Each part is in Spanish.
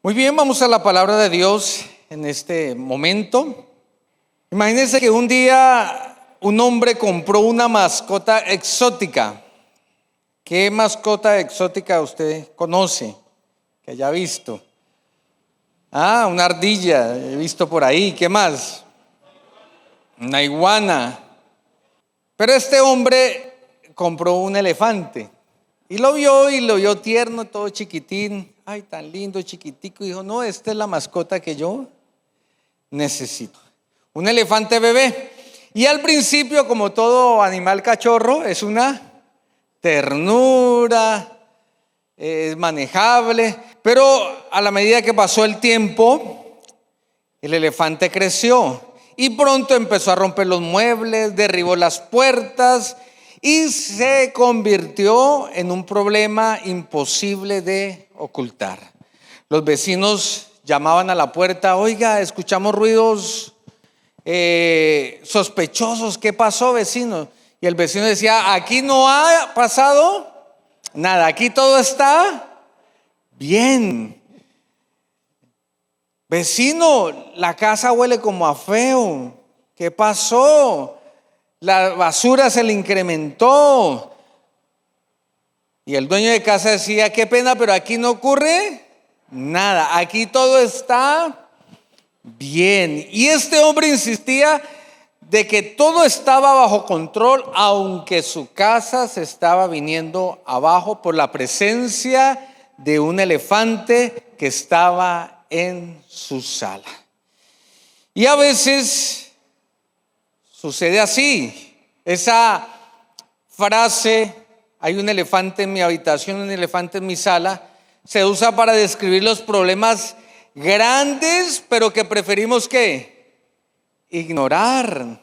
Muy bien, vamos a la palabra de Dios en este momento. Imagínense que un día un hombre compró una mascota exótica. ¿Qué mascota exótica usted conoce, que haya visto? Una ardilla, he visto por ahí. ¿Qué más? Una iguana. Pero este hombre compró un elefante y lo vio tierno, todo chiquitín. Ay, tan lindo, chiquitico. Y dijo, no, esta es la mascota que yo necesito. Un elefante bebé. Y al principio, como todo animal cachorro, es una ternura, es manejable. Pero a la medida que pasó el tiempo, el elefante creció. Y pronto empezó a romper los muebles, derribó las puertas y se convirtió en un problema imposible de ocultar. Los vecinos llamaban a la puerta, oiga, escuchamos ruidos sospechosos, ¿qué pasó, vecino? Y el vecino decía, aquí no ha pasado nada, aquí todo está bien. Vecino, la casa huele como a feo, ¿qué pasó? La basura se le incrementó. Y el dueño de casa decía, qué pena, pero aquí no ocurre nada, aquí todo está bien. Y este hombre insistía de que todo estaba bajo control, aunque su casa se estaba viniendo abajo por la presencia de un elefante que estaba en su sala. Y a veces sucede así. Esa frase, hay un elefante en mi habitación, un elefante en mi sala, se usa para describir los problemas grandes, pero que preferimos ¿qué? Ignorar.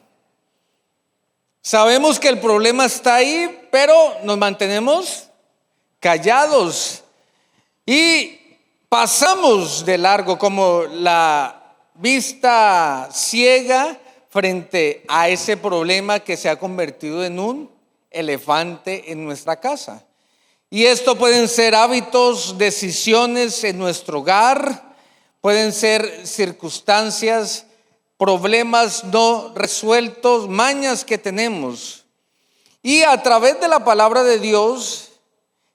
Sabemos que el problema está ahí, pero nos mantenemos callados y pasamos de largo como la vista ciega frente a ese problema que se ha convertido en un elefante en nuestra casa. Y esto pueden ser hábitos, decisiones en nuestro hogar, pueden ser circunstancias, problemas no resueltos, mañas que tenemos. Y a través de la palabra de Dios,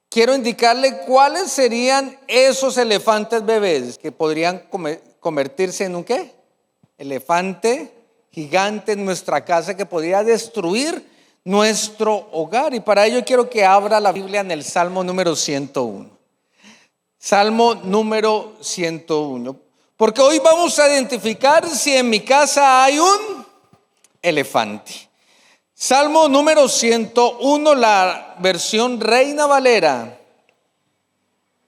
quiero indicarle cuáles serían esos elefantes bebés que podrían convertirse en un ¿qué? Elefante gigante en nuestra casa que podría destruir nuestro hogar. Y para ello quiero que abra la Biblia en el Salmo número 101. Salmo número 101. Porque hoy vamos a identificar si en mi casa hay un elefante. Salmo número 101, la versión Reina Valera,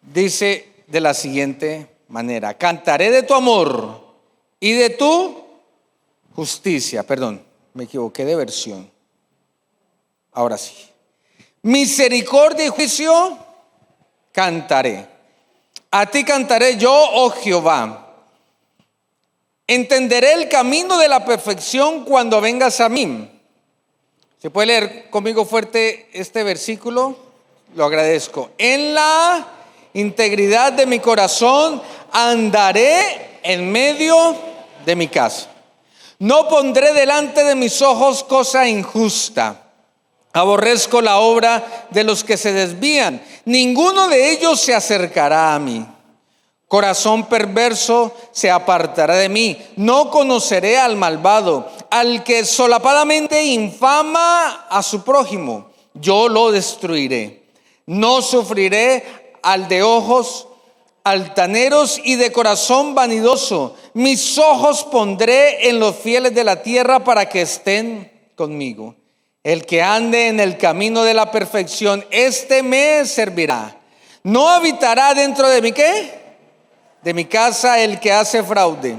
dice de la siguiente manera: cantaré de tu amor y de tu justicia. Perdón, me equivoqué de versión. Ahora sí. Misericordia y juicio cantaré. A ti cantaré yo, oh Jehová. Entenderé el camino de la perfección cuando vengas a mí. ¿Se puede leer conmigo fuerte este versículo? Lo agradezco. En la integridad de mi corazón andaré en medio de mi casa. No pondré delante de mis ojos cosa injusta. Aborrezco la obra de los que se desvían. Ninguno de ellos se acercará a mí. Corazón perverso se apartará de mí. No conoceré al malvado, al que solapadamente infama a su prójimo. Yo lo destruiré. No sufriré al de ojos altaneros y de corazón vanidoso. Mis ojos pondré en los fieles de la tierra para que estén conmigo. El que ande en el camino de la perfección, este me servirá. No habitará dentro de mi ¿qué? De mi casa el que hace fraude.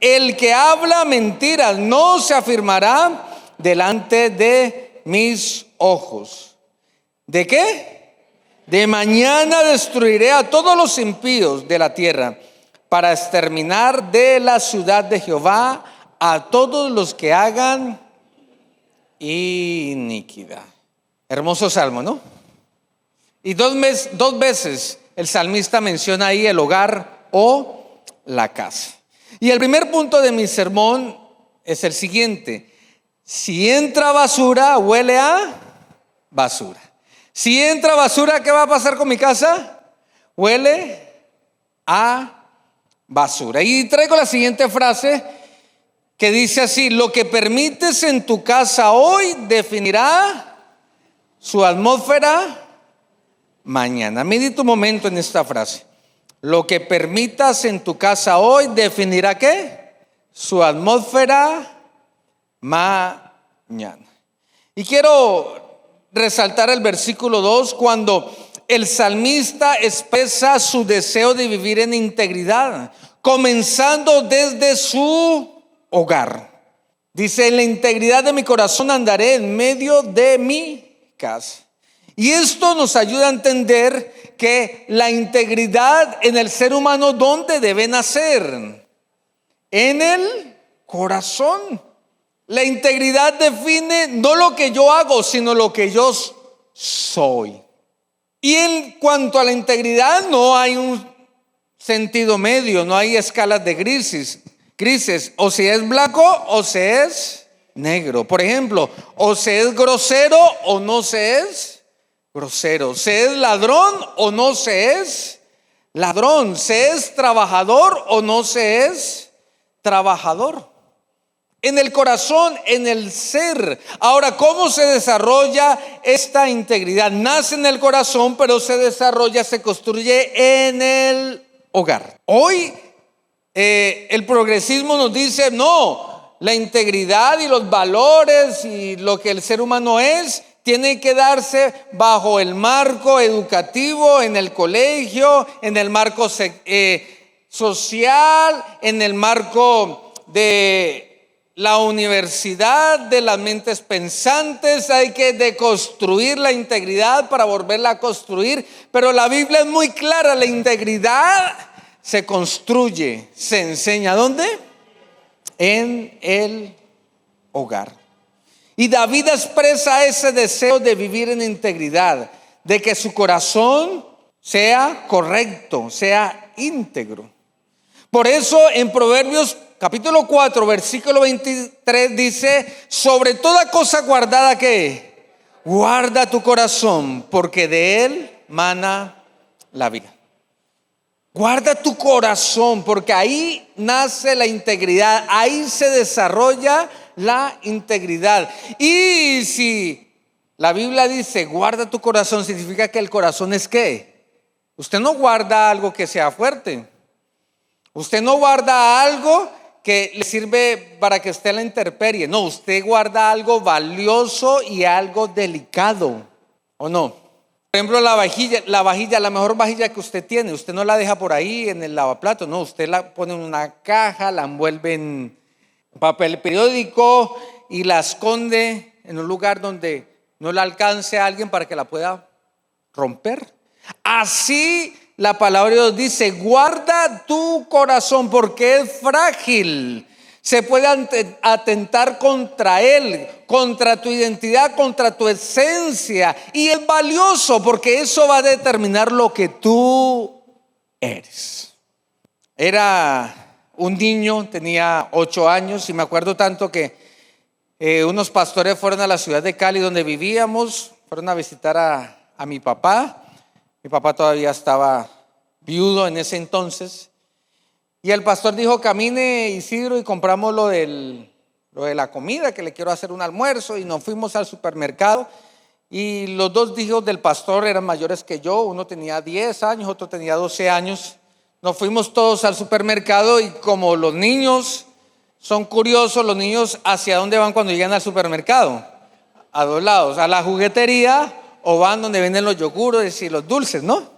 El que habla mentiras no se afirmará delante de mis ojos. ¿De qué? De mañana destruiré a todos los impíos de la tierra, para exterminar de la ciudad de Jehová a todos los que hagan iniquidad. Hermoso salmo, ¿no? Y dos veces el salmista menciona ahí el hogar o la casa. Y el primer punto de mi sermón es el siguiente: si entra basura, huele a basura. Si entra basura, ¿qué va a pasar con mi casa? Huele a basura. Y traigo la siguiente frase que dice así: lo que permites en tu casa hoy definirá su atmósfera mañana. Medita un momento en esta frase. Lo que permitas en tu casa hoy definirá ¿qué? Su atmósfera mañana. Y quiero resaltar el versículo 2 cuando el salmista expresa su deseo de vivir en integridad, comenzando desde su hogar. Dice: en la integridad de mi corazón andaré en medio de mi casa. Y esto nos ayuda a entender que la integridad en el ser humano, ¿dónde debe nacer? En el corazón. La integridad define no lo que yo hago, sino lo que yo soy. Y en cuanto a la integridad, no hay un sentido medio, no hay escalas de grises, o se es blanco o se es negro. Por ejemplo, o se es grosero o no se es grosero, se es ladrón o no se es ladrón, se es trabajador o no se es trabajador. En el corazón, en el ser. Ahora, ¿cómo se desarrolla esta integridad? Nace en el corazón, pero se desarrolla, se construye en el hogar. Hoy el progresismo nos dice: no, la integridad y los valores y lo que el ser humano es tiene que darse bajo el marco educativo, en el colegio, en el marco social, en el marco de la universidad, de las mentes pensantes. Hay que deconstruir la integridad para volverla a construir. Pero la Biblia es muy clara: la integridad se construye, se enseña. ¿Dónde? En el hogar. Y David expresa ese deseo de vivir en integridad, de que su corazón sea correcto, sea íntegro. Por eso en Proverbios capítulo 4, versículo 23 dice: sobre toda cosa guardada, ¿qué? Guarda tu corazón, porque de él mana la vida. Guarda tu corazón, porque ahí nace la integridad, ahí se desarrolla la integridad. Y si la Biblia dice guarda tu corazón, significa que el corazón es ¿qué? Usted no guarda algo que sea fuerte. Usted no guarda algo que le sirve para que esté en la intemperie. No, usted guarda algo valioso y algo delicado, ¿o no? Por ejemplo, la vajilla, la mejor vajilla que usted tiene, usted no la deja por ahí en el lavaplatos, no, usted la pone en una caja, la envuelve en papel periódico y la esconde en un lugar donde no la alcance a alguien para que la pueda romper. Así la palabra de Dios dice: guarda tu corazón, porque es frágil. Se puede atentar contra él, contra tu identidad, contra tu esencia. Y es valioso porque eso va a determinar lo que tú eres. Era un niño, tenía 8 años, y me acuerdo tanto que unos pastores fueron a la ciudad de Cali donde vivíamos, fueron a visitar a mi papá. Mi papá todavía estaba viudo en ese entonces. Y el pastor dijo: camine, Isidro, y compramos lo de la comida, que le quiero hacer un almuerzo. Y nos fuimos al supermercado. Y los 2 hijos del pastor eran mayores que yo. Uno tenía 10 años, otro tenía 12 años. Nos fuimos todos al supermercado, y como los niños son curiosos, los niños ¿hacia dónde van cuando llegan al supermercado? A 2 lados: a la juguetería, o van donde venden los yogures y los dulces, ¿no?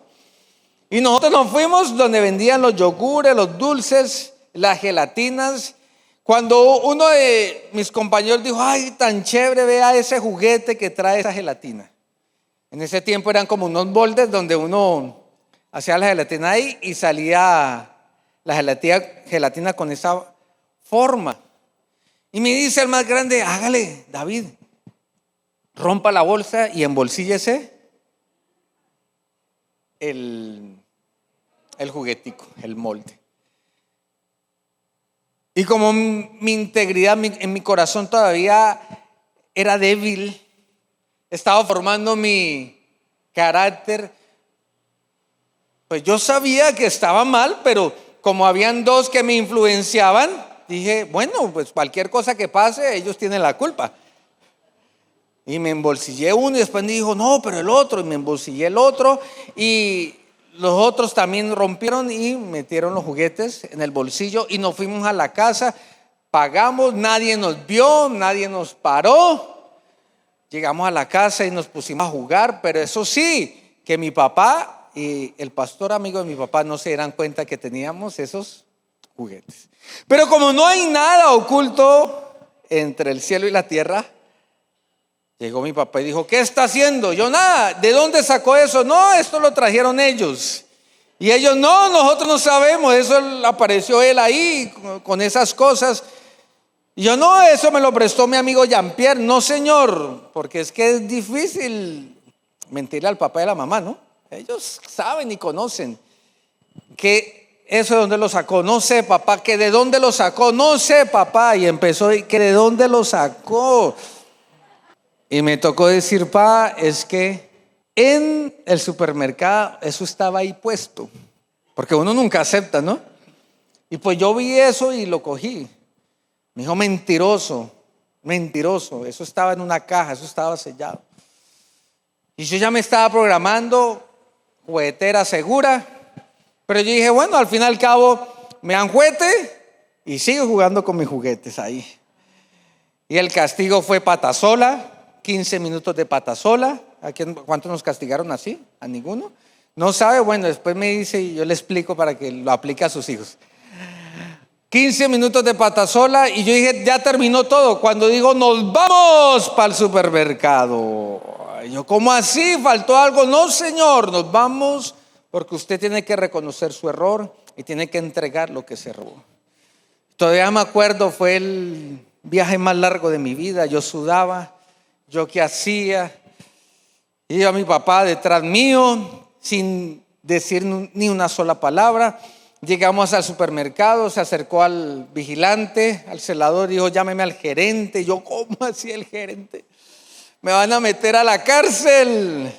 Y nosotros nos fuimos donde vendían los yogures, los dulces, las gelatinas. Cuando uno de mis compañeros dijo: ay, tan chévere, vea ese juguete que trae esa gelatina. En ese tiempo eran como unos moldes donde uno hacía la gelatina ahí y salía la gelatina con esa forma. Y me dice el más grande: hágale, David, rompa la bolsa y embolsíllese el juguetico, el molde. Y como mi integridad en mi corazón todavía era débil, estaba formando mi carácter, pues yo sabía que estaba mal, pero como habían dos que me influenciaban, dije, bueno, pues cualquier cosa que pase, ellos tienen la culpa. Y me embolsillé uno y después me dijo, no, pero el otro, y me embolsillé el otro, y los otros también rompieron y metieron los juguetes en el bolsillo y nos fuimos a la casa, pagamos, nadie nos vio, nadie nos paró, llegamos a la casa y nos pusimos a jugar, pero eso sí, que mi papá y el pastor amigo de mi papá no se dieran cuenta que teníamos esos juguetes. Pero como no hay nada oculto entre el cielo y la tierra, llegó mi papá y dijo, ¿qué está haciendo? Yo nada, ¿de dónde sacó eso? No, esto lo trajeron ellos. Y ellos, no, nosotros no sabemos, eso apareció él ahí con esas cosas. Y yo, no, eso me lo prestó mi amigo Jean-Pierre. No, señor, porque es que es difícil mentirle al papá y a la mamá, ¿no? Ellos saben y conocen que eso de dónde lo sacó. No sé, papá, que de dónde lo sacó. No sé, papá. Y empezó, que de dónde lo sacó. Y me tocó decir, pa, es que en el supermercado eso estaba ahí puesto, porque uno nunca acepta, ¿no? Y pues yo vi eso y lo cogí. Me dijo, mentiroso, mentiroso, eso estaba en una caja, eso estaba sellado. Y yo ya me estaba programando, juguetera segura, pero yo dije, bueno, al fin y al cabo me dan juguete y sigo jugando con mis juguetes ahí. Y el castigo fue patasola. 15 minutos de patasola. ¿Cuántos nos castigaron así? ¿A ninguno? ¿No sabe? Bueno, después me dice y yo le explico para que lo aplique a sus hijos. 15 minutos de patasola y yo dije, ya terminó todo. Cuando digo, nos vamos para el supermercado. Yo, ¿cómo así? ¿Faltó algo? No, señor, nos vamos porque usted tiene que reconocer su error y tiene que entregar lo que se robó. Todavía me acuerdo, fue el viaje más largo de mi vida. Yo sudaba. ¿Yo qué hacía? Iba mi papá detrás mío sin decir ni una sola palabra. Llegamos al supermercado, se acercó al vigilante, al celador, dijo, llámeme al gerente. Yo, ¿cómo así el gerente? Me van a meter a la cárcel.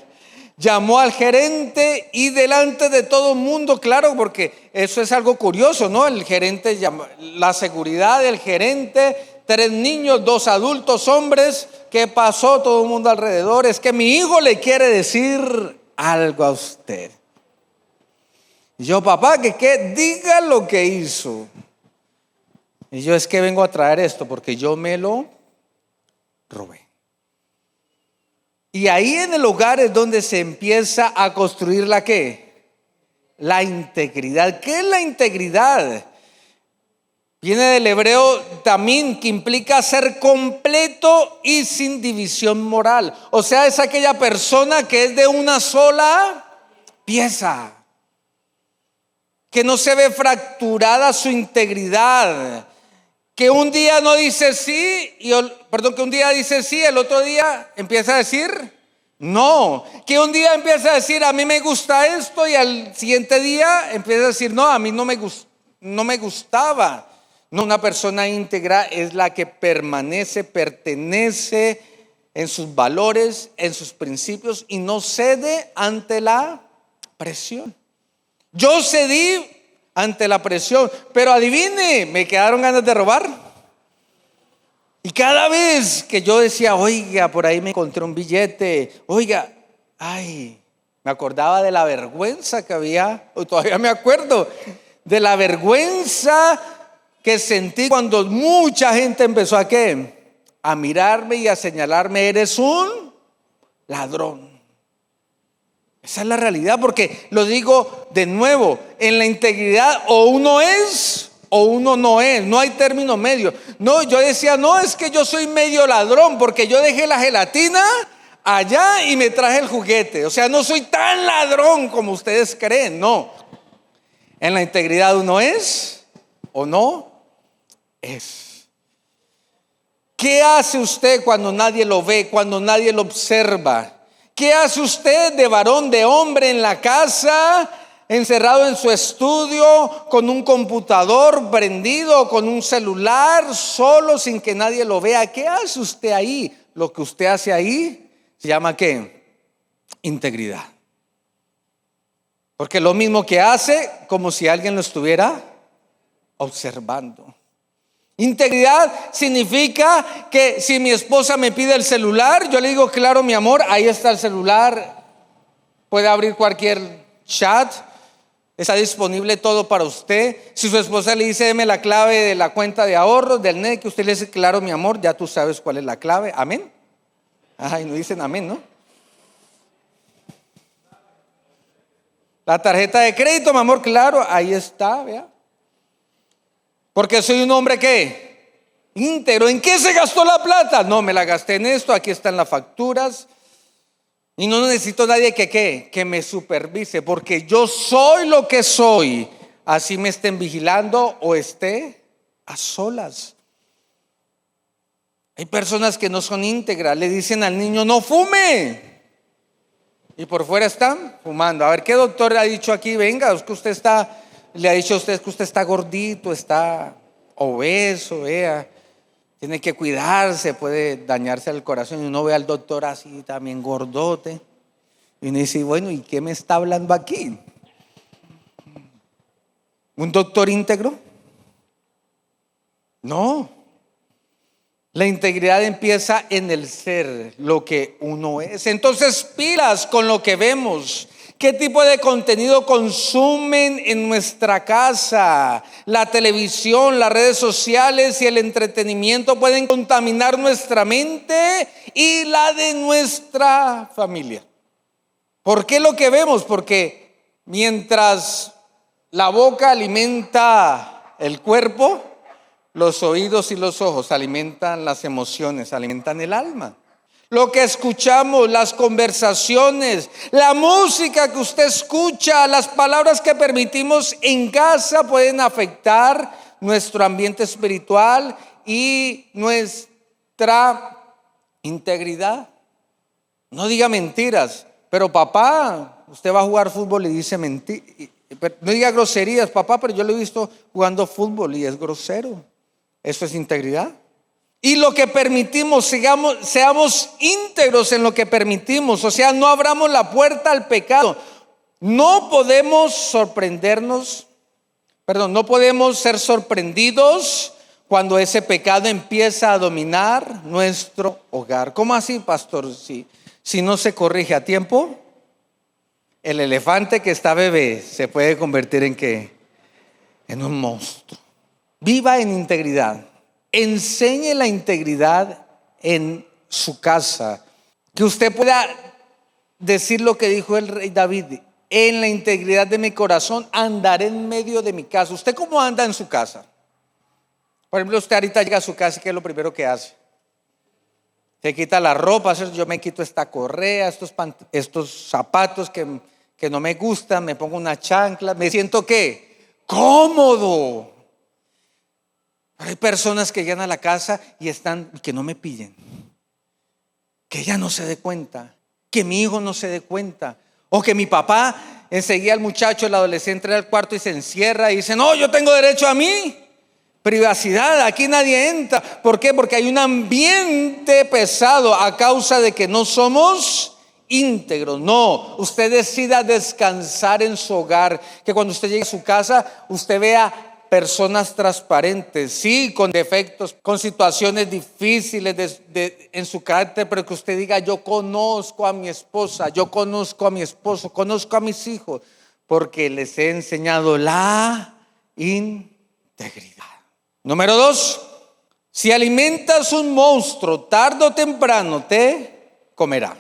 Llamó al gerente y delante de todo el mundo, claro, porque eso es algo curioso, ¿no? El gerente, la seguridad del gerente, 3 niños, 2 adultos hombres. ¿Qué pasó? Todo el mundo alrededor. Es que mi hijo le quiere decir algo a usted. Y yo, papá, que diga lo que hizo. Y yo, es que vengo a traer esto porque yo me lo robé. Y ahí en el hogar es donde se empieza a construir la ¿qué? La integridad. ¿Qué es la integridad? Viene del hebreo tamín, que implica ser completo y sin división moral. O sea, es aquella persona que es de una sola pieza, que no se ve fracturada su integridad, que un día no dice sí, que un día dice sí, el otro día empieza a decir no, que un día empieza a decir a mí me gusta esto y al siguiente día empieza a decir no, a mí no me gustaba. No, una persona íntegra es la que pertenece en sus valores, en sus principios y no cede ante la presión. Yo cedí ante la presión, pero adivine, me quedaron ganas de robar. Y cada vez que yo decía, oiga, por ahí me encontré un billete, oiga, ay, me acordaba de la vergüenza que había, o todavía me acuerdo, de la vergüenza que sentí cuando mucha gente empezó a ¿qué? A mirarme y a señalarme, eres un ladrón. Esa es la realidad, porque lo digo de nuevo, en la integridad o uno es o uno no es, no hay término medio. No, yo decía, no, es que yo soy medio ladrón porque yo dejé la gelatina allá y me traje el juguete. O sea, no soy tan ladrón como ustedes creen, no. En la integridad uno es o no es. ¿Qué hace usted cuando nadie lo ve, cuando nadie lo observa? ¿Qué hace usted de varón, de hombre en la casa encerrado en su estudio, con un computador prendido, con un celular, solo, sin que nadie lo vea. ¿Qué hace usted ahí? Lo que usted hace ahí se llama ¿qué? Integridad. Porque lo mismo que hace, como si alguien lo estuviera observando. Integridad significa que si mi esposa me pide el celular, yo le digo, claro, mi amor, ahí está el celular. Puede abrir cualquier chat. Está disponible todo para usted. Si su esposa le dice, deme la clave de la cuenta de ahorros, del NET, que usted le dice, claro, mi amor, ya tú sabes cuál es la clave. Amén. Ay, no dicen amén, ¿no? La tarjeta de crédito, mi amor, claro, ahí está, vea. Porque soy un hombre ¿qué? Íntegro. ¿En qué se gastó la plata? No, me la gasté en esto, aquí están las facturas. Y no necesito nadie que me supervise, porque yo soy lo que soy, así me estén vigilando o esté a solas. Hay personas que no son íntegras, le dicen al niño, no fume, y por fuera están fumando. A ver, ¿qué doctor le ha dicho aquí? Venga, es que usted está, le ha dicho a usted que usted está gordito, está obeso, vea, tiene que cuidarse, puede dañarse el corazón. Y uno ve al doctor así también gordote, y uno dice, bueno, ¿y qué me está hablando aquí? ¿Un doctor íntegro? No. La integridad empieza en el ser, lo que uno es. Entonces, pilas con lo que vemos. ¿Qué tipo de contenido consumen en nuestra casa? La televisión, las redes sociales y el entretenimiento pueden contaminar nuestra mente y la de nuestra familia. ¿Por qué lo que vemos? Porque mientras la boca alimenta el cuerpo, los oídos y los ojos alimentan las emociones, alimentan el alma. Lo que escuchamos, las conversaciones, la música que usted escucha, las palabras que permitimos en casa pueden afectar nuestro ambiente espiritual y nuestra integridad. No diga mentiras, pero papá, usted va a jugar fútbol y dice mentiras. No diga groserías, papá, pero yo lo he visto jugando fútbol y es grosero. ¿Eso es integridad? Y lo que permitimos, seamos íntegros en lo que permitimos. O sea, no abramos la puerta al pecado. No podemos ser sorprendidos cuando ese pecado empieza a dominar nuestro hogar. ¿Cómo así, pastor? Si no se corrige a tiempo, el elefante que está bebé se puede convertir ¿en qué? En un monstruo. Viva en integridad. Enseñe la integridad en su casa. Que usted pueda decir lo que dijo el rey David: en la integridad de mi corazón andaré en medio de mi casa. ¿Usted cómo anda en su casa? Por ejemplo, usted ahorita llega a su casa y ¿qué es lo primero que hace? Se quita la ropa. Yo me quito esta correa, estos zapatos que no me gustan, me pongo una chancla, me siento ¿qué? Cómodo. Hay personas que llegan a la casa y que no me pillen, que ella no se dé cuenta, que mi hijo no se dé cuenta, o que mi papá enseguida el muchacho, el adolescente, entra al cuarto y se encierra y dice: no, yo tengo derecho a mí, privacidad, aquí nadie entra. ¿Por qué? Porque hay un ambiente pesado a causa de que no somos íntegros. No, usted decida descansar en su hogar, que cuando usted llegue a su casa usted vea personas transparentes, sí, con defectos, con situaciones difíciles en su carácter, pero que usted diga: yo conozco a mi esposa, yo conozco a mi esposo, conozco a mis hijos, porque les he enseñado la integridad. Número 2, si alimentas un monstruo, tarde o temprano te comerá.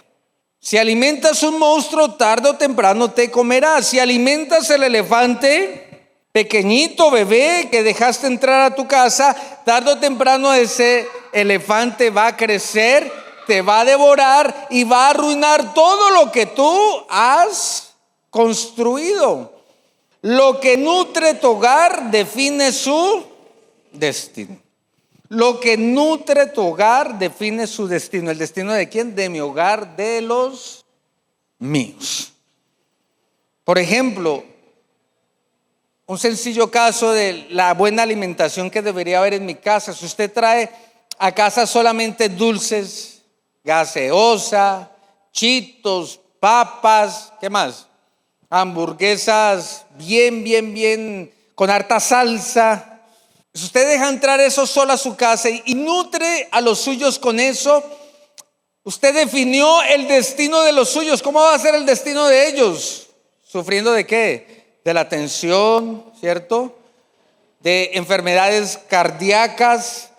Si alimentas un monstruo, tarde o temprano te comerá. Si alimentas el elefante pequeñito, bebé, que dejaste entrar a tu casa, tarde o temprano ese elefante va a crecer, te va a devorar y va a arruinar todo lo que tú has construido. Lo que nutre tu hogar define su destino. Lo que nutre tu hogar define su destino. ¿El destino de quién? De mi hogar, de los míos. Por ejemplo, un sencillo caso de la buena alimentación que debería haber en mi casa. Si usted trae a casa solamente dulces, gaseosa, chitos, papas, ¿qué más? Hamburguesas bien, con harta salsa. Si usted deja entrar eso solo a su casa y nutre a los suyos con eso, usted definió el destino de los suyos. ¿Cómo va a ser el destino de ellos? ¿Sufriendo de qué? De la tensión, ¿cierto? De enfermedades cardíacas.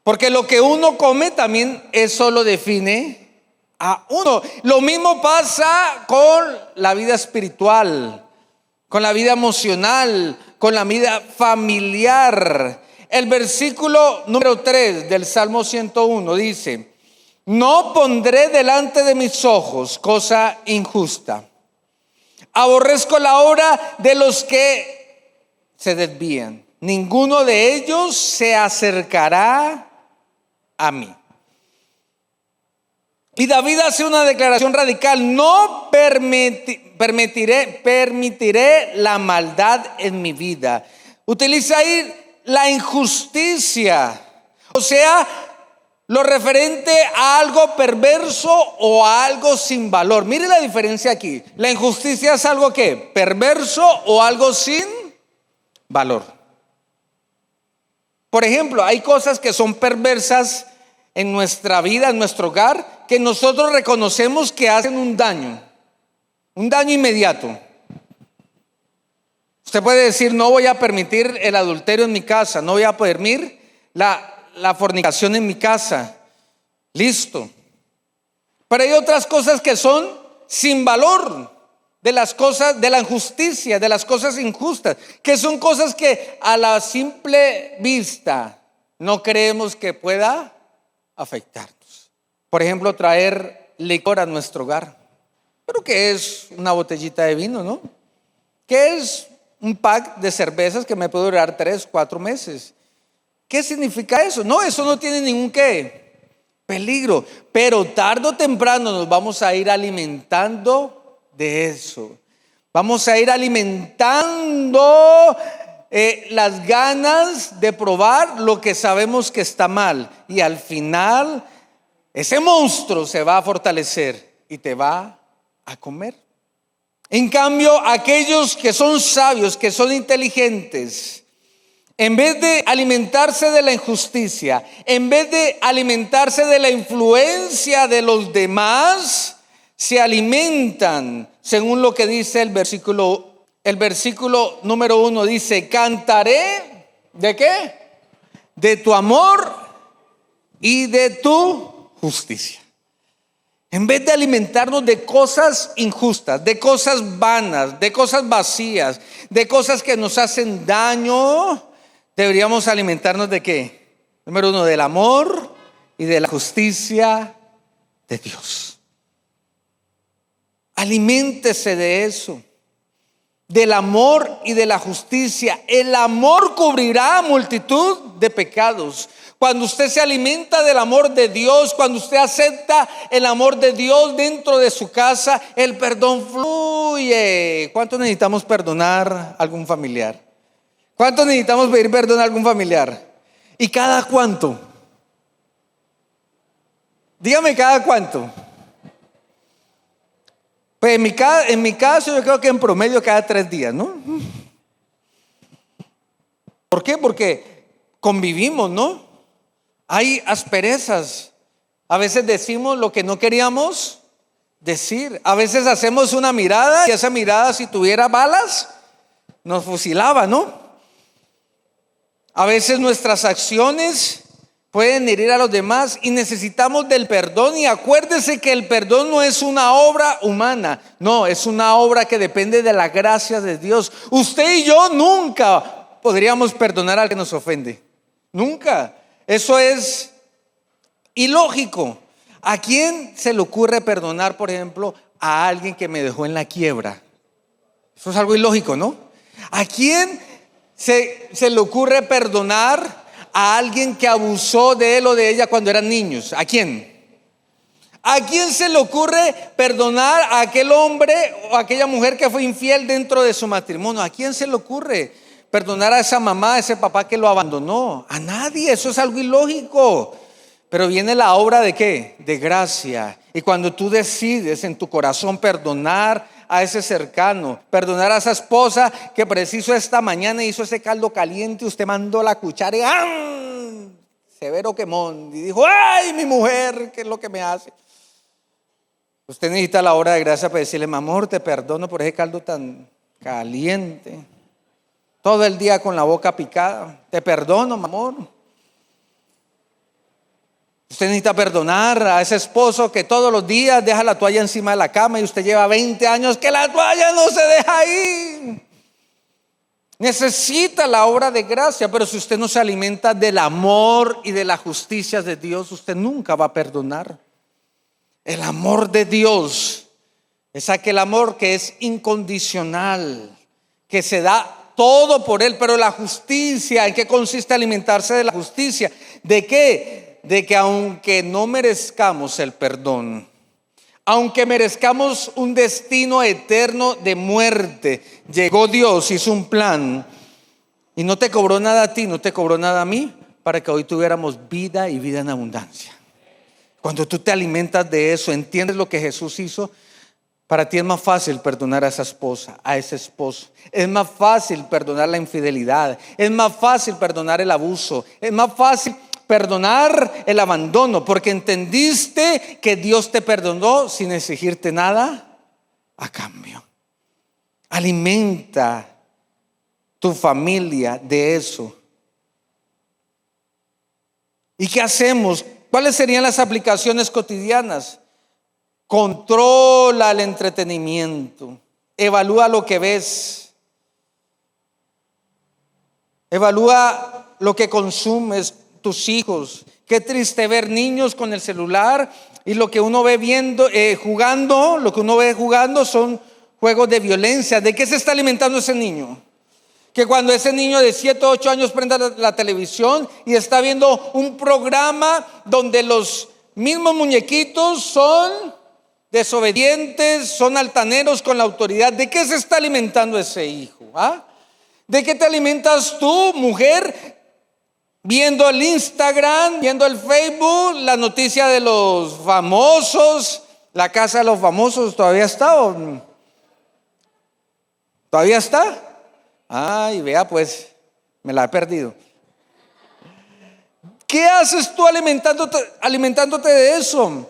Porque lo que uno come también eso lo define a uno. Lo mismo pasa con la vida espiritual, con la vida emocional, con la vida familiar. El versículo número 3 del Salmo 101 dice: no pondré delante de mis ojos cosa injusta. Aborrezco la obra de los que se desvían. Ninguno de ellos se acercará a mí. Y David hace una declaración radical: no permitiré la maldad en mi vida. Utiliza ahí la injusticia, o sea, lo referente a algo perverso o a algo sin valor. Mire la diferencia aquí. La injusticia es algo ¿qué? Perverso o algo sin valor. Por ejemplo, hay cosas que son perversas en nuestra vida, en nuestro hogar, que nosotros reconocemos que hacen un daño inmediato. Usted puede decir: no voy a permitir el adulterio en mi casa, no voy a permitir la fornicación en mi casa. Listo. Pero hay otras cosas que son sin valor, de las cosas, de la injusticia, de las cosas injustas, que son cosas que a la simple vista no creemos que pueda afectarnos. Por ejemplo, traer licor a nuestro hogar. ¿Pero qué es una botellita de vino, no? ¿Qué es un pack de cervezas que me puede durar 3, 4 meses? ¿Qué significa eso? No, eso no tiene ningún peligro, pero tarde o temprano nos vamos a ir alimentando de eso. Vamos a ir alimentando las ganas de probar lo que sabemos que está mal, y al final ese monstruo se va a fortalecer y te va a comer. En cambio, aquellos que son sabios, que son inteligentes, en vez de alimentarse de la injusticia, en vez de alimentarse de la influencia de los demás, se alimentan según lo que dice el versículo número 1. Dice: cantaré, ¿de qué? De tu amor y de tu justicia. En vez de alimentarnos de cosas injustas, de cosas vanas, de cosas vacías, de cosas que nos hacen daño, deberíamos alimentarnos ¿de qué? Número 1, del amor y de la justicia de Dios. Aliméntese de eso, del amor y de la justicia. El amor cubrirá multitud de pecados. Cuando usted se alimenta del amor de Dios, cuando usted acepta el amor de Dios dentro de su casa, el perdón fluye. ¿Cuánto necesitamos perdonar a algún familiar? ¿Cuánto necesitamos pedir perdón a algún familiar? ¿Y cada cuánto? Dígame, ¿cada cuánto? Pues en mi caso yo creo que en promedio cada 3 días, ¿no? ¿Por qué? Porque convivimos, ¿no? Hay asperezas. A veces decimos lo que no queríamos decir. A veces hacemos una mirada y esa mirada, si tuviera balas, nos fusilaba, ¿no? A veces nuestras acciones pueden herir a los demás y necesitamos del perdón. Y acuérdese que el perdón no es una obra humana, no, es una obra que depende de la gracia de Dios. Usted y yo nunca podríamos perdonar al que nos ofende, nunca. Eso es ilógico. ¿A quién se le ocurre perdonar, por ejemplo, a alguien que me dejó en la quiebra? Eso es algo ilógico, ¿no? ¿A quién se le ocurre perdonar a alguien que abusó de él o de ella cuando eran niños? ¿A quién? ¿A quién se le ocurre perdonar a aquel hombre o a aquella mujer que fue infiel dentro de su matrimonio? ¿A quién se le ocurre perdonar a esa mamá, a ese papá que lo abandonó? A nadie, eso es algo ilógico. Pero viene la obra ¿de qué? De gracia. Y cuando tú decides en tu corazón perdonar a ese cercano, perdonar a esa esposa que preciso esta mañana hizo ese caldo caliente, usted mandó la cuchara y ¡am! Severo quemón, y dijo: ¡ay, mi mujer! ¿Qué es lo que me hace? Usted necesita la obra de gracia para decirle: mi amor, te perdono por ese caldo tan caliente, todo el día con la boca picada. Te perdono, mi amor. Usted necesita perdonar a ese esposo que todos los días deja la toalla encima de la cama y usted lleva 20 años que la toalla no se deja ahí. Necesita la obra de gracia, pero si usted no se alimenta del amor y de la justicia de Dios, usted nunca va a perdonar. El amor de Dios es aquel amor que es incondicional, que se da todo por Él. Pero la justicia, ¿en qué consiste alimentarse de la justicia? ¿De qué? De que aunque no merezcamos el perdón, aunque merezcamos un destino eterno de muerte, llegó Dios, hizo un plan y no te cobró nada a ti, no te cobró nada a mí, para que hoy tuviéramos vida y vida en abundancia. Cuando tú te alimentas de eso, entiendes lo que Jesús hizo, para ti es más fácil perdonar a esa esposa, a ese esposo. Es más fácil perdonar la infidelidad, es más fácil perdonar el abuso, es más fácil perdonar el abandono, porque entendiste que Dios te perdonó sin exigirte nada a cambio. Alimenta tu familia de eso. ¿Y qué hacemos? ¿Cuáles serían las aplicaciones cotidianas? Controla el entretenimiento, evalúa lo que ves, evalúa lo que consumes, tus hijos. Qué triste ver niños con el celular y lo que uno ve viendo, jugando, lo que uno ve jugando son juegos de violencia. ¿De qué se está alimentando ese niño? Que cuando ese niño de 7 o 8 años prenda la televisión y está viendo un programa donde los mismos muñequitos son desobedientes, son altaneros con la autoridad, ¿de qué se está alimentando ese hijo? ¿De qué te alimentas tú, mujer? Viendo el Instagram, viendo el Facebook, la noticia de los famosos, la casa de los famosos, ¿todavía está o no? ¿Todavía está? Ay, vea pues, me la he perdido. ¿Qué haces tú alimentándote de eso?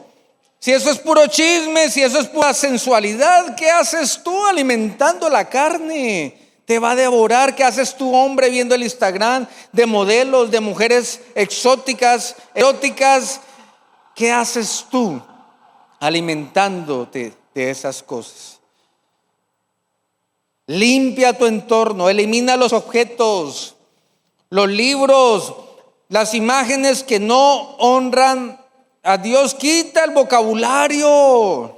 Si eso es puro chisme, si eso es pura sensualidad, ¿qué haces tú alimentando la carne? Te va a devorar. ¿Qué haces tú, hombre, viendo el Instagram de modelos, de mujeres exóticas, eróticas? ¿Qué haces tú alimentándote de esas cosas? Limpia tu entorno, elimina los objetos, los libros, las imágenes que no honran a Dios. Quita el vocabulario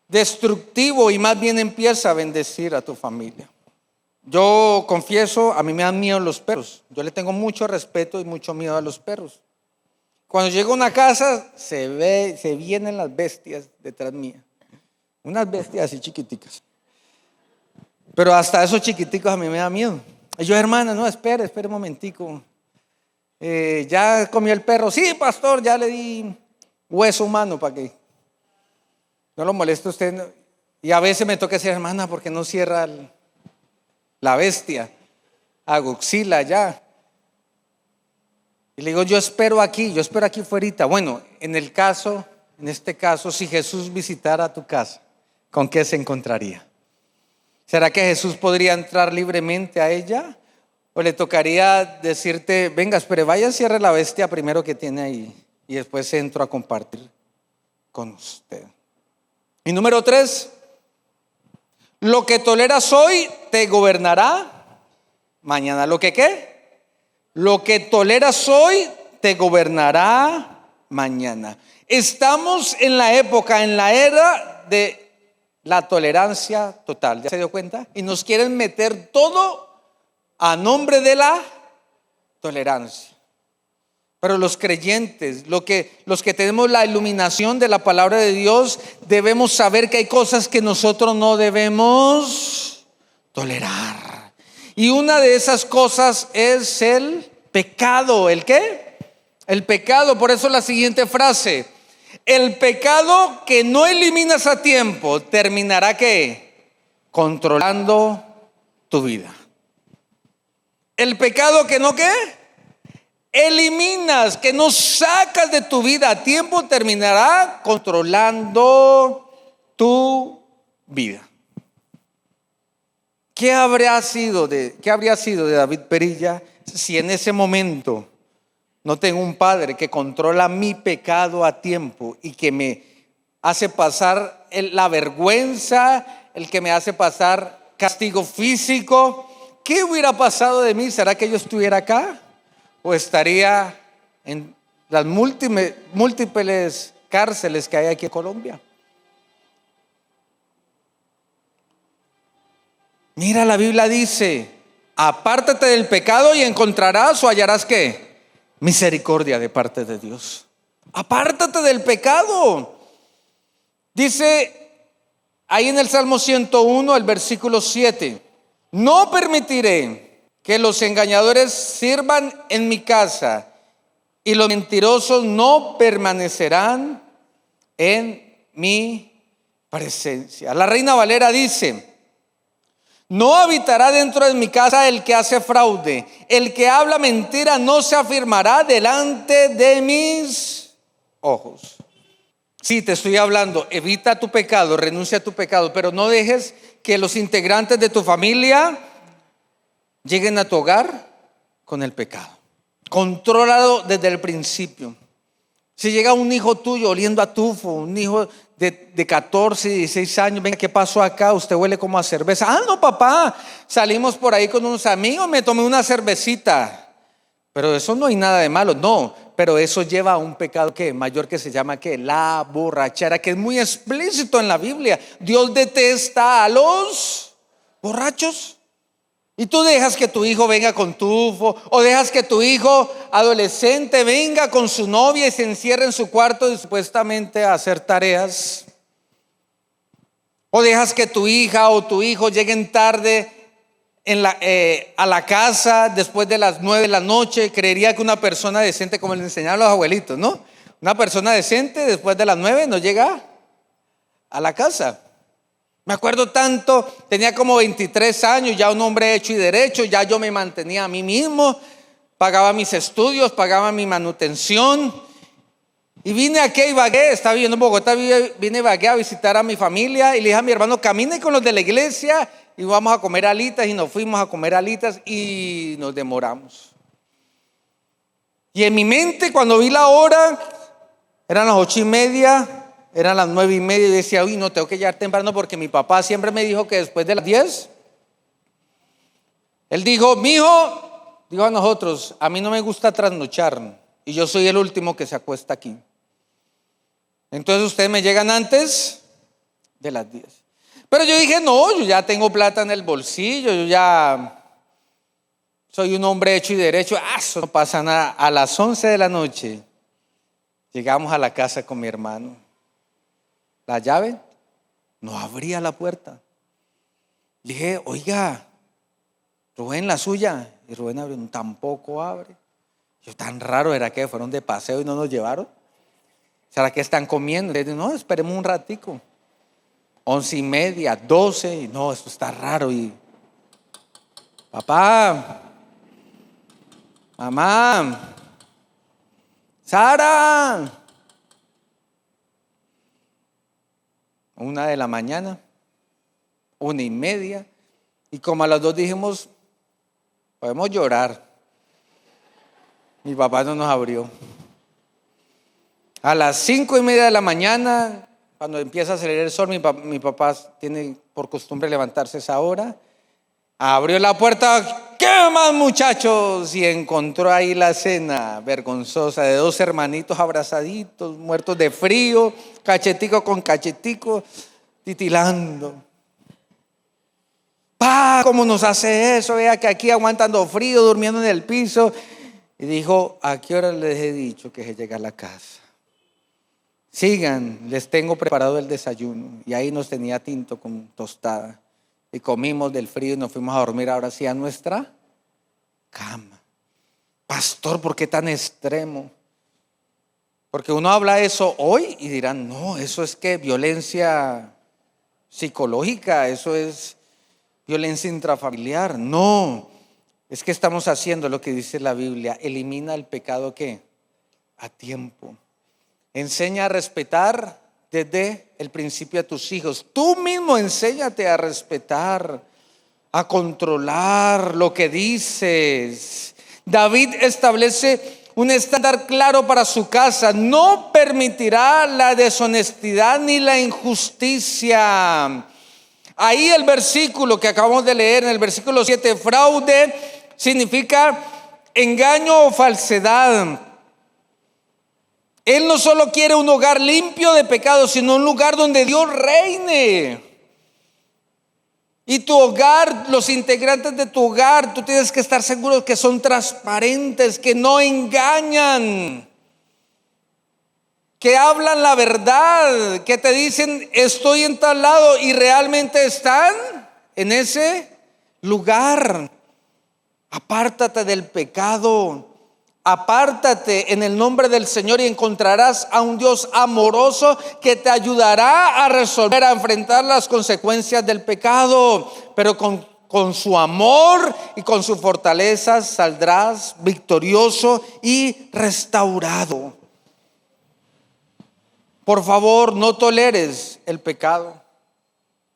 destructivo y más bien empieza a bendecir a tu familia. Yo confieso, a mí me dan miedo los perros. Yo le tengo mucho respeto y mucho miedo a los perros. Cuando llego a una casa se vienen las bestias detrás mía. Unas bestias así chiquiticas. Pero hasta esos chiquiticos a mí me da miedo. Y yo: hermana, no, espere un momentico. ¿Ya comió el perro? Sí, pastor, ya le di hueso humano para que no lo moleste usted. Y a veces me toca decir: hermana, ¿por qué no cierra la bestia? Aguxila ya. Y le digo: yo espero aquí fuerita. Bueno, en este caso, si Jesús visitara tu casa, ¿con qué se encontraría? ¿Será que Jesús podría entrar libremente a ella? ¿O le tocaría decirte: venga, espere, vaya, cierre la bestia primero que tiene ahí y después entro a compartir con usted? Y número 3, lo que toleras hoy te gobernará mañana. ¿Lo que qué? Lo que toleras hoy te gobernará mañana. Estamos en la época, en la era de la tolerancia total. ¿Ya se dio cuenta? Y nos quieren meter todo a nombre de la tolerancia. Pero los creyentes, los que tenemos la iluminación de la palabra de Dios, debemos saber que hay cosas que nosotros no debemos tolerar. Y una de esas cosas es el pecado. ¿El qué? El pecado. Por eso la siguiente frase: el pecado que no eliminas a tiempo terminará ¿qué? Controlando tu vida. El pecado que no ¿qué? Eliminas, que no sacas de tu vida a tiempo, terminará controlando tu vida. ¿Qué habría sido de David Perilla si en ese momento no tengo un padre que controla mi pecado a tiempo y que me hace pasar la vergüenza, el que me hace pasar castigo físico? ¿Qué hubiera pasado de mí? ¿Será que yo estuviera acá? ¿O estaría en las múltiples cárceles que hay aquí en Colombia? Mira, la Biblia dice: apártate del pecado y encontrarás o hallarás ¿qué? Misericordia de parte de Dios. Apártate del pecado. Dice ahí en el Salmo 101, el versículo 7: no permitiré que los engañadores sirvan en mi casa, y los mentirosos no permanecerán en mi presencia. La Reina Valera dice: no habitará dentro de mi casa el que hace fraude, el que habla mentira no se afirmará delante de mis ojos. Sí, te estoy hablando, evita tu pecado, renuncia a tu pecado, pero no dejes que los integrantes de tu familia lleguen a tu hogar con el pecado. Contrólalo desde el principio. Si llega un hijo tuyo oliendo a tufo, un hijo de 14, 16 años, venga, ¿qué pasó acá? Usted huele como a cerveza. Ah, no, papá, salimos por ahí con unos amigos, me tomé una cervecita. Pero eso no hay nada de malo, no. Pero eso lleva a un pecado que mayor, que se llama ¿qué? La borrachera, que es muy explícito en la Biblia. Dios detesta a los borrachos. Y tú dejas que tu hijo venga con tufo, o dejas que tu hijo adolescente venga con su novia y se encierre en su cuarto y supuestamente a hacer tareas. O dejas que tu hija o tu hijo lleguen tarde a la casa después de las 9 de la noche. Creería que una persona decente, como les enseñaban los abuelitos, ¿no? Una persona decente después de las 9 no llega a la casa. Me acuerdo tanto, tenía como 23 años, ya un hombre hecho y derecho, ya yo me mantenía a mí mismo, pagaba mis estudios, pagaba mi manutención. Y vine aquí a Ibagué, estaba viviendo en Bogotá, vine a Ibagué a visitar a mi familia y le dije a mi hermano: camine con los de la iglesia y vamos a comer alitas. Y nos fuimos a comer alitas y nos demoramos. Y en mi mente, cuando vi la hora, eran las 8:30. Eran las 9:30 y decía: uy, no, tengo que llegar temprano, porque mi papá siempre me dijo que después de las 10, él dijo: mijo, dijo a nosotros, a mí no me gusta trasnochar y yo soy el último que se acuesta aquí. Entonces ustedes me llegan antes de las 10. Pero yo dije: no, yo ya tengo plata en el bolsillo, yo ya soy un hombre hecho y derecho. Eso no pasa nada. A las 11 de la noche llegamos a la casa con mi hermano. La llave no abría la puerta. Dije: oiga, Rubén, la suya. Y Rubén abrió, tampoco abre. Yo: tan raro era que fueron de paseo y no nos llevaron. ¿Será que están comiendo? Le dije: no, esperemos un ratico. 11:30, 12, y no, esto está raro. Y papá, mamá, Sara. 1 de la mañana, 1:30, y como a las 2 dijimos: podemos llorar. Mi papá no nos abrió. A las 5:30 de la mañana, cuando empieza a salir el sol, mi papá tiene por costumbre levantarse a esa hora. Abrió la puerta: ¿qué más, muchachos? Y encontró ahí la cena vergonzosa de 2 hermanitos abrazaditos, muertos de frío, cachetico con cachetico, titilando. Pa, ¿cómo nos hace eso? Vea que aquí aguantando frío, durmiendo en el piso. y dijo: ¿a qué hora les he dicho que se llega a la casa? Sigan, les tengo preparado el desayuno. Y ahí nos tenía tinto con tostada. Y comimos del frío y nos fuimos a dormir ahora sí a nuestra cama. Pastor, ¿por qué tan extremo? Porque uno habla eso hoy y dirán: no, eso es que violencia psicológica, eso es violencia intrafamiliar. No, es que estamos haciendo lo que dice la Biblia: elimina el pecado ¿qué? A tiempo. Enseña a respetar desde el principio a tus hijos. Tú mismo enséñate a respetar, a controlar lo que dices. David establece un estándar claro para su casa: no permitirá la deshonestidad ni la injusticia. Ahí el versículo que acabamos de leer, en el versículo 7, fraude significa engaño o falsedad. Él no solo quiere un hogar limpio de pecado, sino un lugar donde Dios reine. Y tu hogar, los integrantes de tu hogar, tú tienes que estar seguro que son transparentes, que no engañan, que hablan la verdad, que te dicen: estoy en tal lado, y realmente están en ese lugar. Apártate del pecado. Apártate en el nombre del Señor y encontrarás a un Dios amoroso que te ayudará a resolver, a enfrentar las consecuencias del pecado. Pero con su amor y con su fortaleza saldrás victorioso y restaurado. Por favor, no toleres el pecado.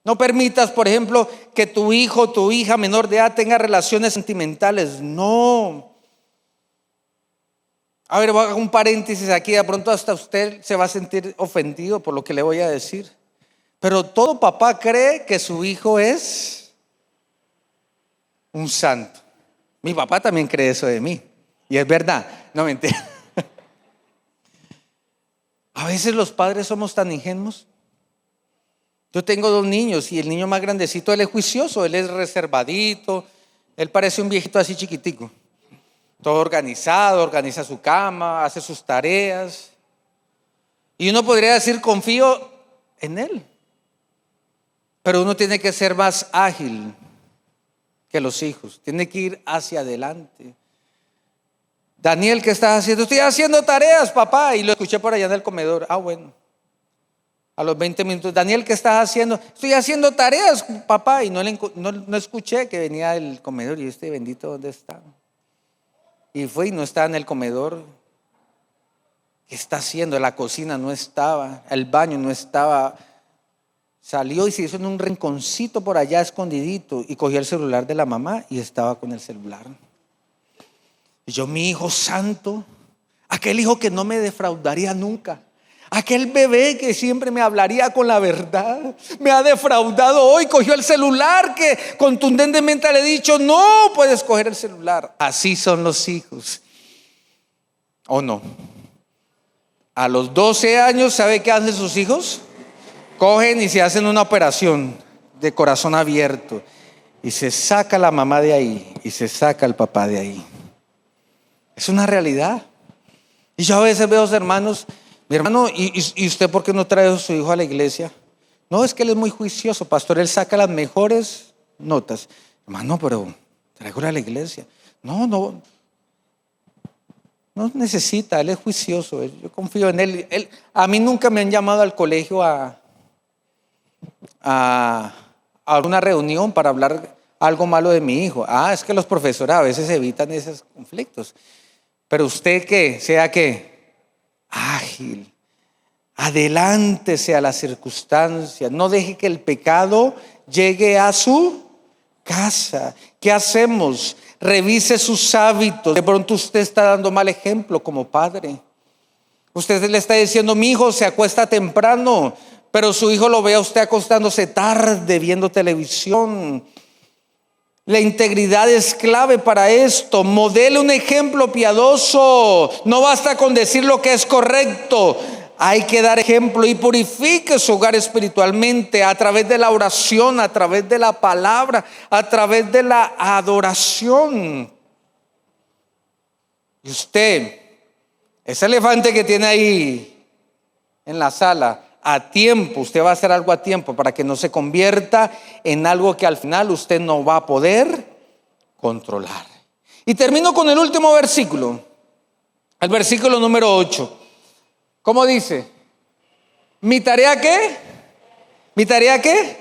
No permitas, por ejemplo, que tu hijo o tu hija menor de edad tenga relaciones sentimentales. No. A ver, voy a hacer un paréntesis aquí. De pronto hasta usted se va a sentir ofendido por lo que le voy a decir. Pero todo papá cree que su hijo es un santo. Mi papá también cree eso de mí. Y es verdad, no mentira. A veces los padres somos tan ingenuos. Yo tengo 2 niños y el niño más grandecito, él es juicioso, él es reservadito. Él parece un viejito así chiquitico. Todo organizado, organiza su cama, hace sus tareas. Y uno podría decir: confío en él. Pero uno tiene que ser más ágil que los hijos. Tiene que ir hacia adelante. Daniel, ¿qué estás haciendo? Estoy haciendo tareas, papá. Y lo escuché por allá en el comedor. Ah, bueno. A los 20 minutos: Daniel, ¿qué estás haciendo? Estoy haciendo tareas, papá. Y no escuché que venía del comedor. Y este bendito, ¿dónde está? Y fue y no estaba en el comedor. ¿Qué está haciendo? La cocina no estaba, el baño no estaba. Salió y se hizo en un rinconcito por allá escondidito y cogió el celular de la mamá y estaba con el celular. Y yo: mi hijo santo, aquel hijo que no me defraudaría nunca, aquel bebé que siempre me hablaría con la verdad, me ha defraudado hoy. Cogió el celular que contundentemente le he dicho: no puedes coger el celular. Así son los hijos, ¿o no? A los 12 años, ¿sabe qué hacen sus hijos? Cogen y se hacen una operación de corazón abierto y se saca la mamá de ahí y se saca el papá de ahí. Es una realidad. Y yo a veces veo a los hermanos: mi hermano, ¿y usted por qué no trae a su hijo a la iglesia? No, es que él es muy juicioso, pastor, él saca las mejores notas. Hermano, pero tráigalo a la iglesia. No necesita, él es juicioso, yo confío en él. A mí nunca me han llamado al colegio a una reunión para hablar algo malo de mi hijo. Es que los profesores a veces evitan esos conflictos. Pero usted que sea ágil, adelántese a las circunstancias, no deje que el pecado llegue a su casa. ¿Qué hacemos? Revise sus hábitos. De pronto usted está dando mal ejemplo como padre. Usted le está diciendo: mi hijo se acuesta temprano, pero su hijo lo ve a usted acostándose tarde viendo televisión. La integridad es clave para esto. Modele un ejemplo piadoso. No basta con decir lo que es correcto. Hay que dar ejemplo y purifique su hogar espiritualmente a través de la oración, a través de la palabra, a través de la adoración. Y usted, ese elefante que tiene ahí en la sala, a tiempo, usted va a hacer algo a tiempo para que no se convierta en algo que al final usted no va a poder controlar. Y termino con el último versículo, el versículo número 8. ¿Cómo dice? ¿Mi tarea qué? ¿Mi tarea qué?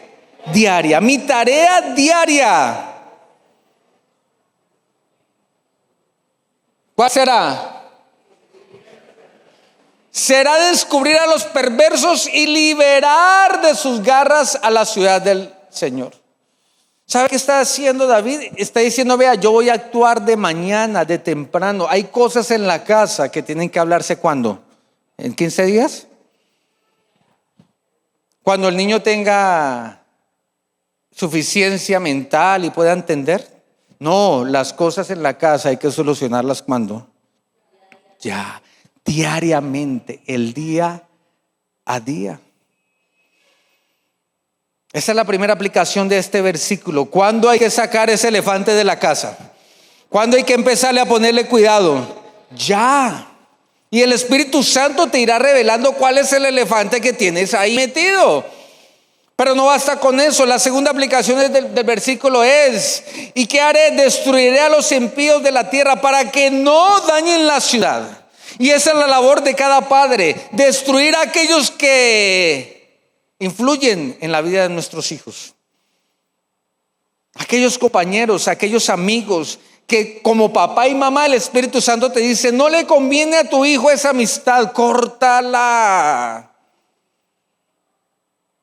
Diaria. Mi tarea diaria. ¿Cuál será? Será descubrir a los perversos y liberar de sus garras a la ciudad del Señor. ¿Sabe qué está haciendo David? Está diciendo, vea, yo voy a actuar de mañana, de temprano. Hay cosas en la casa que tienen que hablarse ¿cuándo? ¿En 15 días? Cuando el niño tenga suficiencia mental y pueda entender. No, las cosas en la casa hay que solucionarlas ¿cuándo? Ya, diariamente, el día a día. Esa es la primera aplicación de este versículo. ¿Cuándo hay que sacar ese elefante de la casa? ¿Cuándo hay que empezarle a ponerle cuidado? Ya. Y el Espíritu Santo te irá revelando cuál es el elefante que tienes ahí metido. Pero no basta con eso. La segunda aplicación del versículo es: ¿y qué haré? Destruiré a los impíos de la tierra para que no dañen la ciudad. Y esa es la labor de cada padre: destruir a aquellos que influyen en la vida de nuestros hijos, aquellos compañeros, aquellos amigos que como papá y mamá el Espíritu Santo te dice: no le conviene a tu hijo esa amistad, córtala.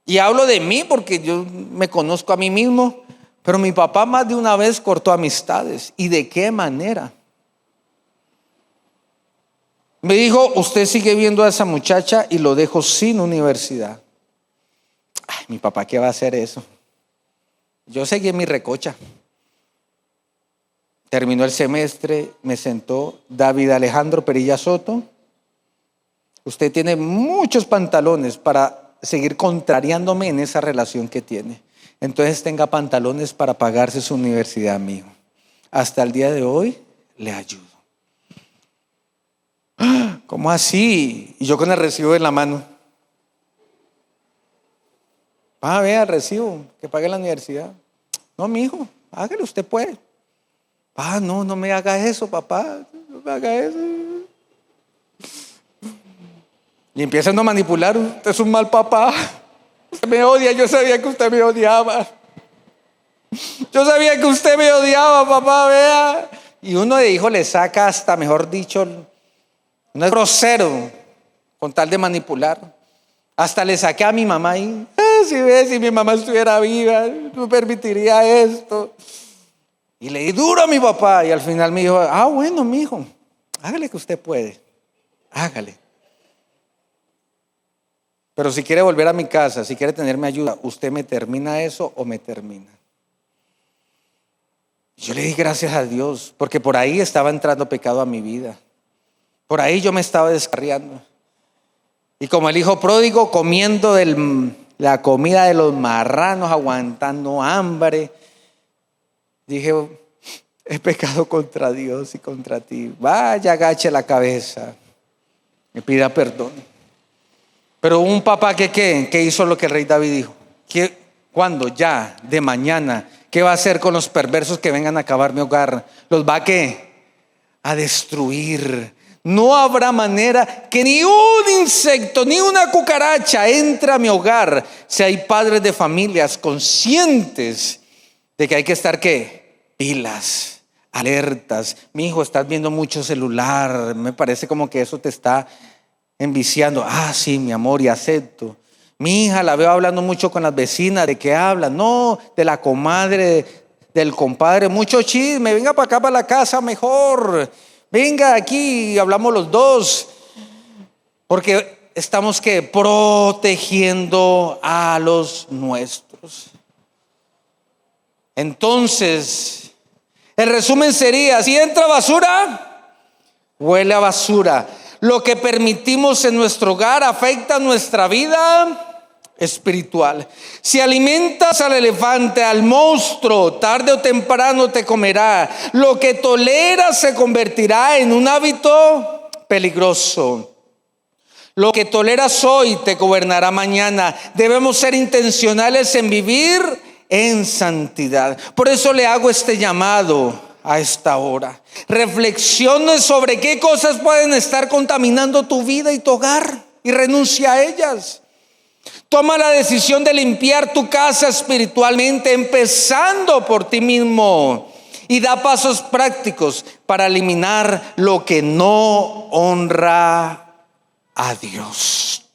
Y hablo de mí porque yo me conozco a mí mismo, pero mi papá más de una vez cortó amistades. ¿Y de qué manera? Me dijo: usted sigue viendo a esa muchacha y lo dejo sin universidad. Ay, mi papá, ¿qué va a hacer eso? Yo seguí en mi recocha. Terminó el semestre, me sentó: David Alejandro Perilla Soto, usted tiene muchos pantalones para seguir contrariándome en esa relación que tiene. Entonces tenga pantalones para pagarse su universidad, amigo. Hasta el día de hoy le ayudo. ¿Cómo así? Y yo con el recibo en la mano. Vea el recibo, que pague la universidad. No, mi hijo, hágale, usted puede. No me haga eso, papá. No me haga eso. Y empiezan a manipular. Usted es un mal papá. Usted me odia. Yo sabía que usted me odiaba. Yo sabía que usted me odiaba, papá, vea. Y uno de hijo le saca hasta, mejor dicho, no es grosero con tal de manipular. Hasta le saqué a mi mamá y si mi mamá estuviera viva, no permitiría esto. Y le di duro a mi papá. Y al final me dijo: bueno, mi hijo, hágale que usted puede. Hágale. Pero si quiere volver a mi casa, si quiere tenerme ayuda, ¿usted me termina eso o me termina? Yo le di gracias a Dios, porque por ahí estaba entrando pecado a mi vida. Por ahí yo me estaba descarriando. Y como el hijo pródigo, comiendo la comida de los marranos, aguantando hambre, dije: he pecado contra Dios y contra ti. Vaya, agache la cabeza, me pida perdón. Pero un papá que hizo lo que el rey David dijo: ¿cuándo? Ya, de mañana. ¿Qué va a hacer con los perversos que vengan a acabar mi hogar? ¿Los va a destruir? No habrá manera que ni un insecto, ni una cucaracha entre a mi hogar. Si hay padres de familias conscientes de que hay que estar pilas, alertas. Mi hijo, estás viendo mucho celular, me parece como que eso te está enviciando. Sí, mi amor, y acepto. Mi hija la veo hablando mucho con las vecinas. ¿De qué habla? No, de la comadre, del compadre. Mucho chisme. Venga para acá, para la casa mejor. Venga aquí y hablamos los dos. Porque estamos protegiendo a los nuestros. Entonces, el resumen sería: si entra basura, huele a basura. Lo que permitimos en nuestro hogar afecta nuestra vida espiritual. Si alimentas al elefante, al monstruo, tarde o temprano te comerá. Lo que toleras se convertirá en un hábito peligroso. Lo que toleras hoy te gobernará mañana. Debemos ser intencionales en vivir en santidad. Por eso le hago este llamado a esta hora. Reflexione sobre qué cosas pueden estar contaminando tu vida y tu hogar y renuncia a ellas. Toma la decisión de limpiar tu casa espiritualmente, empezando por ti mismo, y da pasos prácticos para eliminar lo que no honra a Dios.